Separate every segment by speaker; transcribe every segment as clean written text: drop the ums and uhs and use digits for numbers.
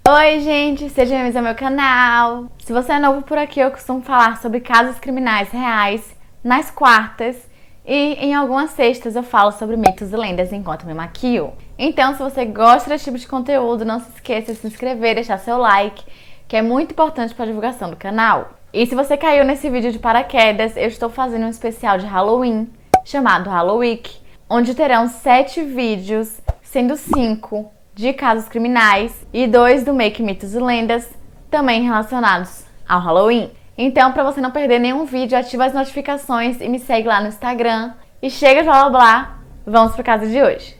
Speaker 1: Oi gente, sejam bem-vindos ao meu canal. Se você é novo por aqui, eu costumo falar sobre casos criminais reais nas quartas e em algumas sextas eu falo sobre mitos e lendas enquanto me maquio. Então, se você gosta desse tipo de conteúdo, não se esqueça de se inscrever, deixar seu like, que é muito importante para a divulgação do canal. E se você caiu nesse vídeo de paraquedas, eu estou fazendo um especial de Halloween chamado Halloweek, onde terão 7 vídeos, sendo 5 de casos criminais e 2 do Make Mitos e Lendas, também relacionados ao Halloween. Então, para você não perder nenhum vídeo, ativa as notificações e me segue lá no Instagram. E chega de blá blá blá, vamos pro caso de hoje.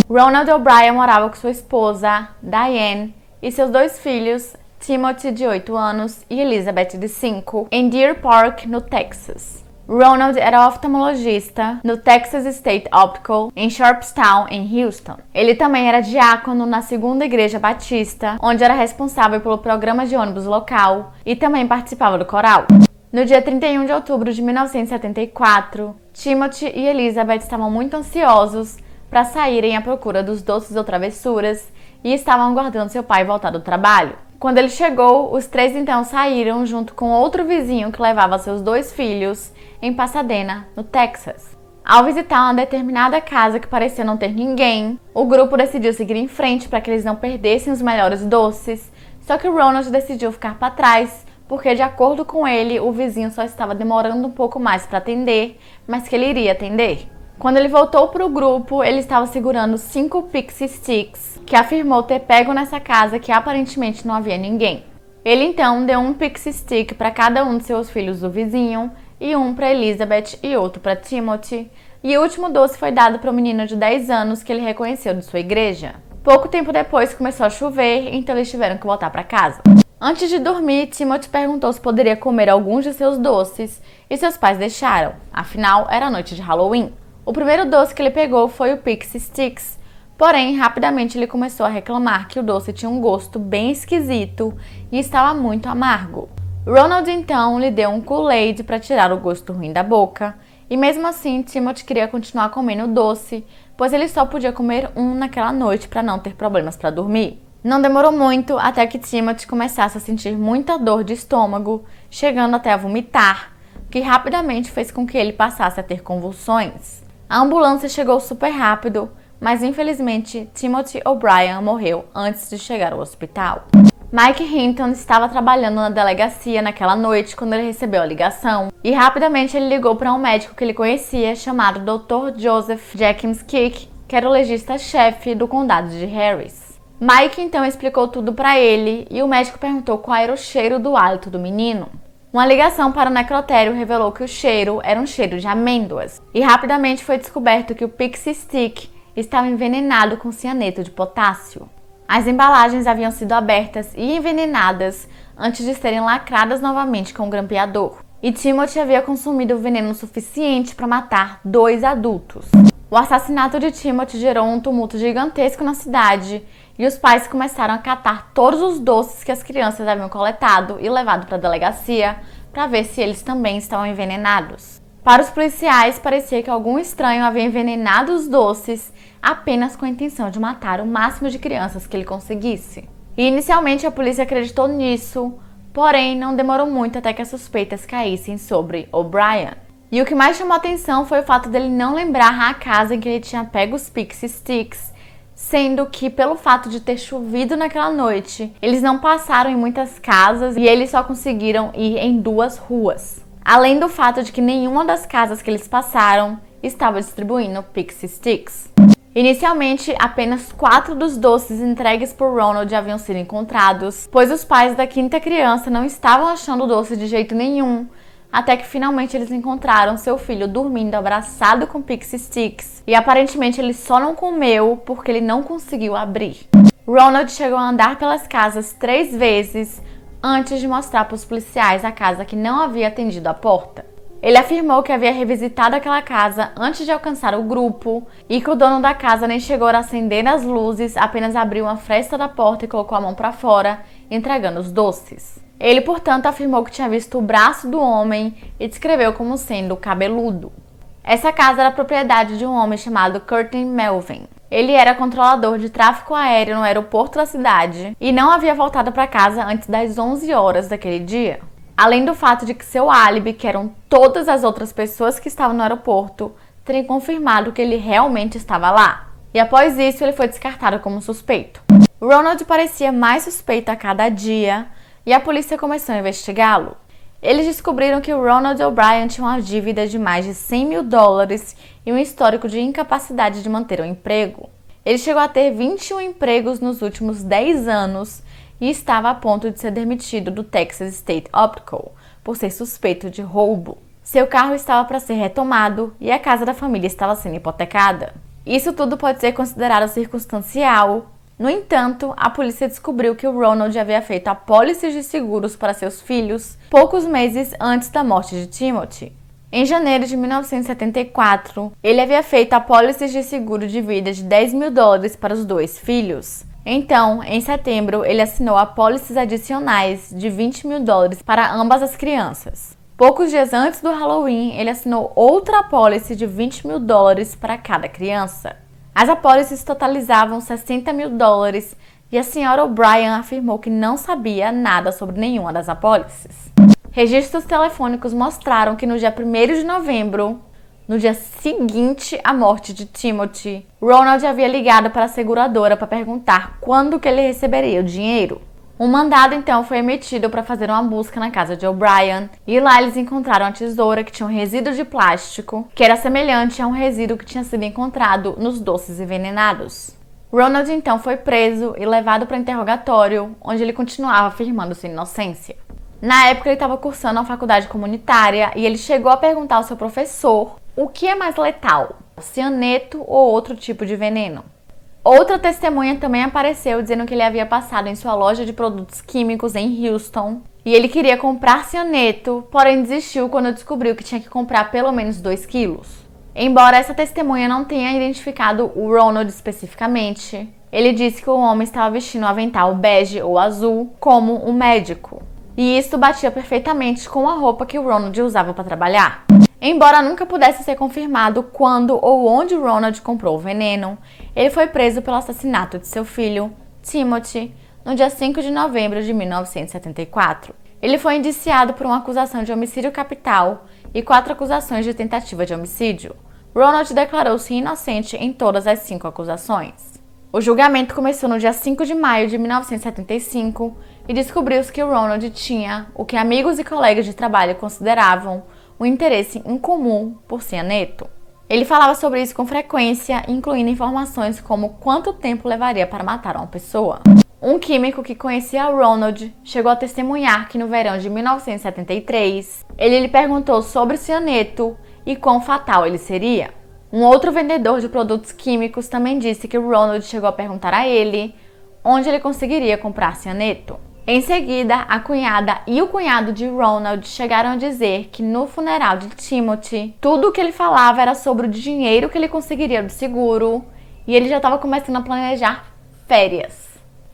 Speaker 1: Ronald O'Brien morava com sua esposa, Diane, e seus 2 filhos, Timothy, de 8 anos, e Elizabeth, de 5, em Deer Park, no Texas. Ronald era oftalmologista no Texas State Optical, em Sharpstown, em Houston. Ele também era diácono na Segunda Igreja Batista, onde era responsável pelo programa de ônibus local e também participava do coral. No dia 31 de outubro de 1974, Timothy e Elizabeth estavam muito ansiosos para saírem à procura dos doces ou travessuras e estavam aguardando seu pai voltar do trabalho. Quando ele chegou, os 3 então saíram junto com outro vizinho que levava seus 2 filhos em Pasadena, no Texas. Ao visitar uma determinada casa que parecia não ter ninguém, o grupo decidiu seguir em frente para que eles não perdessem os melhores doces, só que Ronald decidiu ficar para trás porque, de acordo com ele, o vizinho só estava demorando um pouco mais para atender, mas que ele iria atender. Quando ele voltou para o grupo, ele estava segurando 5 Pixie Sticks, que afirmou ter pego nessa casa que aparentemente não havia ninguém. Ele então deu um Pixie Stick para cada um de seus filhos do vizinho, e um para Elizabeth e outro para Timothy, e o último doce foi dado para um menino de 10 anos que ele reconheceu de sua igreja. Pouco tempo depois começou a chover, então eles tiveram que voltar para casa. Antes de dormir, Timothy perguntou se poderia comer alguns de seus doces, e seus pais deixaram, afinal era noite de Halloween. O primeiro doce que ele pegou foi o Pixie Sticks, porém, rapidamente ele começou a reclamar que o doce tinha um gosto bem esquisito e estava muito amargo. Ronald então lhe deu um Kool-Aid para tirar o gosto ruim da boca, e mesmo assim Timothy queria continuar comendo o doce, pois ele só podia comer um naquela noite para não ter problemas para dormir. Não demorou muito até que Timothy começasse a sentir muita dor de estômago, chegando até a vomitar, o que rapidamente fez com que ele passasse a ter convulsões. A ambulância chegou super rápido, mas infelizmente Timothy O'Brien morreu antes de chegar ao hospital. Mike Hinton estava trabalhando na delegacia naquela noite quando ele recebeu a ligação, e rapidamente ele ligou para um médico que ele conhecia chamado Dr. Joseph Jenkins Kick, que era o legista-chefe do condado de Harris. Mike então explicou tudo para ele e o médico perguntou qual era o cheiro do hálito do menino. Uma ligação para o necrotério revelou que o cheiro era um cheiro de amêndoas, e rapidamente foi descoberto que o Pixie Stick estava envenenado com cianeto de potássio. As embalagens haviam sido abertas e envenenadas antes de serem lacradas novamente com um grampeador, e Timothy havia consumido veneno suficiente para matar 2 adultos. O assassinato de Timothy gerou um tumulto gigantesco na cidade, e os pais começaram a catar todos os doces que as crianças haviam coletado e levado para a delegacia para ver se eles também estavam envenenados. Para os policiais, parecia que algum estranho havia envenenado os doces apenas com a intenção de matar o máximo de crianças que ele conseguisse. E inicialmente a polícia acreditou nisso, porém não demorou muito até que as suspeitas caíssem sobre O'Brien. E o que mais chamou atenção foi o fato dele não lembrar a casa em que ele tinha pego os Pixie Sticks, sendo que, pelo fato de ter chovido naquela noite, eles não passaram em muitas casas e eles só conseguiram ir em 2 ruas. Além do fato de que nenhuma das casas que eles passaram estava distribuindo Pixie Sticks. Inicialmente, apenas 4 dos doces entregues por Ronald haviam sido encontrados, pois os pais da 5ª criança não estavam achando o doce de jeito nenhum, até que finalmente eles encontraram seu filho dormindo abraçado com Pixie Sticks, e aparentemente ele só não comeu porque ele não conseguiu abrir. Ronald chegou a andar pelas casas 3 vezes antes de mostrar para os policiais a casa que não havia atendido a porta. Ele afirmou que havia revisitado aquela casa antes de alcançar o grupo e que o dono da casa nem chegou a acender as luzes, apenas abriu uma fresta da porta e colocou a mão para fora, entregando os doces. Ele, portanto, afirmou que tinha visto o braço do homem e descreveu como sendo cabeludo. Essa casa era propriedade de um homem chamado Curtin Melvin. Ele era controlador de tráfego aéreo no aeroporto da cidade e não havia voltado para casa antes das 11 horas daquele dia. Além do fato de que seu álibi, que eram todas as outras pessoas que estavam no aeroporto, terem confirmado que ele realmente estava lá. E após isso, ele foi descartado como suspeito. Ronald parecia mais suspeito a cada dia e a polícia começou a investigá-lo. Eles descobriram que o Ronald O'Brien tinha uma dívida de mais de $100.000 e um histórico de incapacidade de manter um emprego. Ele chegou a ter 21 empregos nos últimos 10 anos e estava a ponto de ser demitido do Texas State Optical por ser suspeito de roubo. Seu carro estava para ser retomado e a casa da família estava sendo hipotecada. Isso tudo pode ser considerado circunstancial. No entanto, a polícia descobriu que o Ronald havia feito apólices de seguros para seus filhos poucos meses antes da morte de Timothy. Em janeiro de 1974, ele havia feito apólices de seguro de vida de $10.000 para os 2 filhos. Então, em setembro, ele assinou apólices adicionais de $20.000 para ambas as crianças. Poucos dias antes do Halloween, ele assinou outra apólice de $20.000 para cada criança. As apólices totalizavam $60.000 e a senhora O'Brien afirmou que não sabia nada sobre nenhuma das apólices. Registros telefônicos mostraram que no dia 1º de novembro, no dia seguinte à morte de Timothy, Ronald havia ligado para a seguradora para perguntar quando que ele receberia o dinheiro. Um mandado então foi emitido para fazer uma busca na casa de O'Brien e lá eles encontraram a tesoura que tinha um resíduo de plástico que era semelhante a um resíduo que tinha sido encontrado nos doces envenenados. Ronald então foi preso e levado para interrogatório, onde ele continuava afirmando sua inocência. Na época ele estava cursando uma faculdade comunitária e ele chegou a perguntar ao seu professor o que é mais letal, cianeto ou outro tipo de veneno. Outra testemunha também apareceu dizendo que ele havia passado em sua loja de produtos químicos em Houston e ele queria comprar cianeto, porém desistiu quando descobriu que tinha que comprar pelo menos 2 quilos. Embora essa testemunha não tenha identificado o Ronald especificamente, ele disse que o homem estava vestindo um avental bege ou azul como um médico. E isso batia perfeitamente com a roupa que o Ronald usava para trabalhar. Embora nunca pudesse ser confirmado quando ou onde Ronald comprou o veneno, ele foi preso pelo assassinato de seu filho, Timothy, no dia 5 de novembro de 1974. Ele foi indiciado por uma acusação de homicídio capital e 4 acusações de tentativa de homicídio. Ronald declarou-se inocente em todas as 5 acusações. O julgamento começou no dia 5 de maio de 1975 e descobriu-se que o Ronald tinha o que amigos e colegas de trabalho consideravam um interesse incomum por cianeto. Ele falava sobre isso com frequência, incluindo informações como quanto tempo levaria para matar uma pessoa. Um químico que conhecia Ronald chegou a testemunhar que no verão de 1973, ele lhe perguntou sobre cianeto e quão fatal ele seria. Um outro vendedor de produtos químicos também disse que Ronald chegou a perguntar a ele onde ele conseguiria comprar cianeto. Em seguida, a cunhada e o cunhado de Ronald chegaram a dizer que no funeral de Timothy, tudo o que ele falava era sobre o dinheiro que ele conseguiria do seguro e ele já estava começando a planejar férias,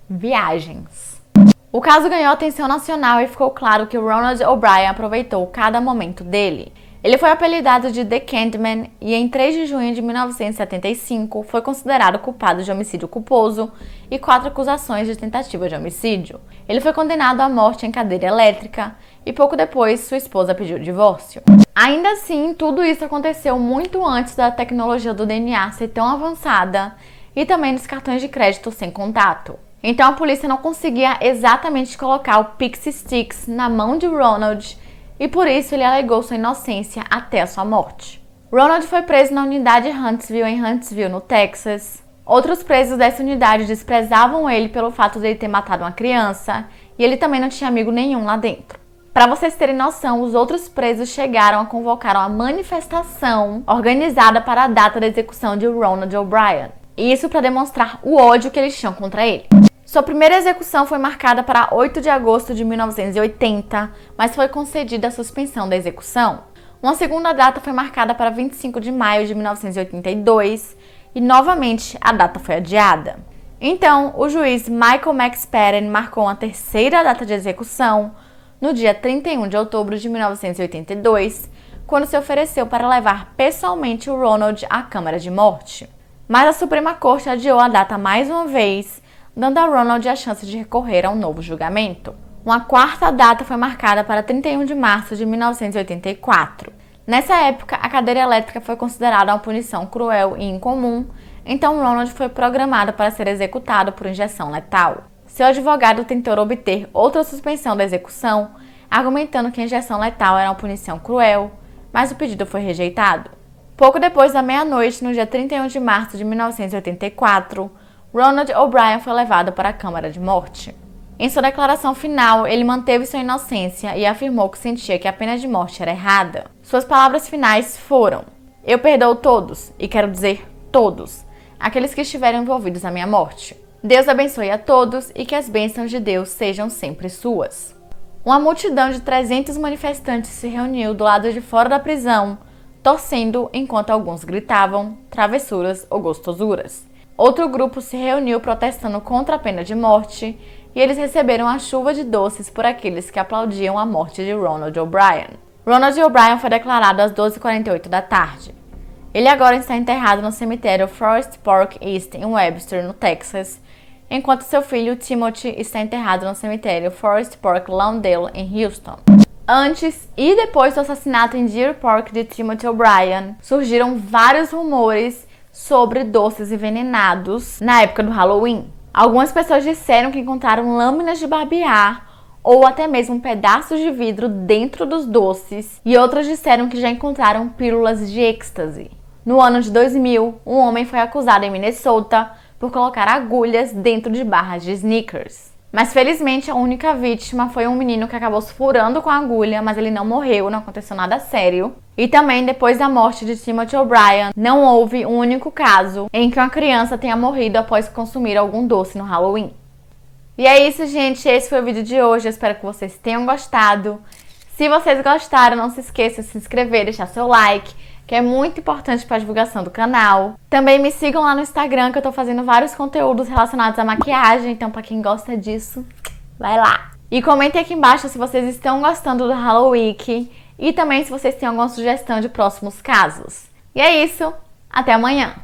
Speaker 1: viagens. O caso ganhou atenção nacional e ficou claro que Ronald O'Brien aproveitou cada momento dele. Ele foi apelidado de The Candyman e em 3 de junho de 1975 foi considerado culpado de homicídio culposo e 4 acusações de tentativa de homicídio. Ele foi condenado à morte em cadeira elétrica e pouco depois sua esposa pediu o divórcio. Ainda assim, tudo isso aconteceu muito antes da tecnologia do DNA ser tão avançada e também dos cartões de crédito sem contato. Então a polícia não conseguia exatamente colocar o Pixie Sticks na mão de Ronald e por isso ele alegou sua inocência até a sua morte. Ronald foi preso na unidade Huntsville, em Huntsville, no Texas. Outros presos dessa unidade desprezavam ele pelo fato de ele ter matado uma criança e ele também não tinha amigo nenhum lá dentro. Para vocês terem noção, os outros presos chegaram a convocar uma manifestação organizada para a data da execução de Ronald O'Brien. Isso para demonstrar o ódio que eles tinham contra ele. Sua primeira execução foi marcada para 8 de agosto de 1980, mas foi concedida a suspensão da execução. Uma segunda data foi marcada para 25 de maio de 1982 e novamente a data foi adiada. Então, o juiz Michael McSpadden marcou uma terceira data de execução no dia 31 de outubro de 1982, quando se ofereceu para levar pessoalmente o Ronald à Câmara de Morte. Mas a Suprema Corte adiou a data mais uma vez, dando a Ronald a chance de recorrer a um novo julgamento. Uma quarta data foi marcada para 31 de março de 1984. Nessa época, a cadeira elétrica foi considerada uma punição cruel e incomum, então Ronald foi programado para ser executado por injeção letal. Seu advogado tentou obter outra suspensão da execução, argumentando que a injeção letal era uma punição cruel, mas o pedido foi rejeitado. Pouco depois da meia-noite, no dia 31 de março de 1984, Ronald O'Brien foi levado para a Câmara de Morte. Em sua declaração final, ele manteve sua inocência e afirmou que sentia que a pena de morte era errada. Suas palavras finais foram: "Eu perdoo todos, e quero dizer todos, aqueles que estiveram envolvidos na minha morte. Deus abençoe a todos e que as bênçãos de Deus sejam sempre suas." Uma multidão de 300 manifestantes se reuniu do lado de fora da prisão, torcendo enquanto alguns gritavam travessuras ou gostosuras. Outro grupo se reuniu protestando contra a pena de morte e eles receberam a chuva de doces por aqueles que aplaudiam a morte de Ronald O'Brien. Ronald O'Brien foi declarado às 12h48 da tarde. Ele agora está enterrado no cemitério Forest Park East em Webster, no Texas, enquanto seu filho Timothy está enterrado no cemitério Forest Park Lawndale, em Houston. Antes e depois do assassinato em Deer Park de Timothy O'Brien, surgiram vários rumores sobre doces envenenados na época do Halloween. Algumas pessoas disseram que encontraram lâminas de barbear ou até mesmo pedaços de vidro dentro dos doces, e outras disseram que já encontraram pílulas de êxtase. No ano de 2000, um homem foi acusado em Minnesota por colocar agulhas dentro de barras de Snickers. Mas felizmente a única vítima foi um menino que acabou se furando com a agulha, mas ele não morreu, não aconteceu nada sério. E também, depois da morte de Timothy O'Brien, não houve um único caso em que uma criança tenha morrido após consumir algum doce no Halloween. E é isso, gente. Esse foi o vídeo de hoje. Eu espero que vocês tenham gostado. Se vocês gostaram, não se esqueçam de se inscrever, deixar seu like, que é muito importante para a divulgação do canal. Também me sigam lá no Instagram, que eu tô fazendo vários conteúdos relacionados à maquiagem, então para quem gosta disso, vai lá. E comentem aqui embaixo se vocês estão gostando do Halloween e também se vocês têm alguma sugestão de próximos casos. E é isso, até amanhã!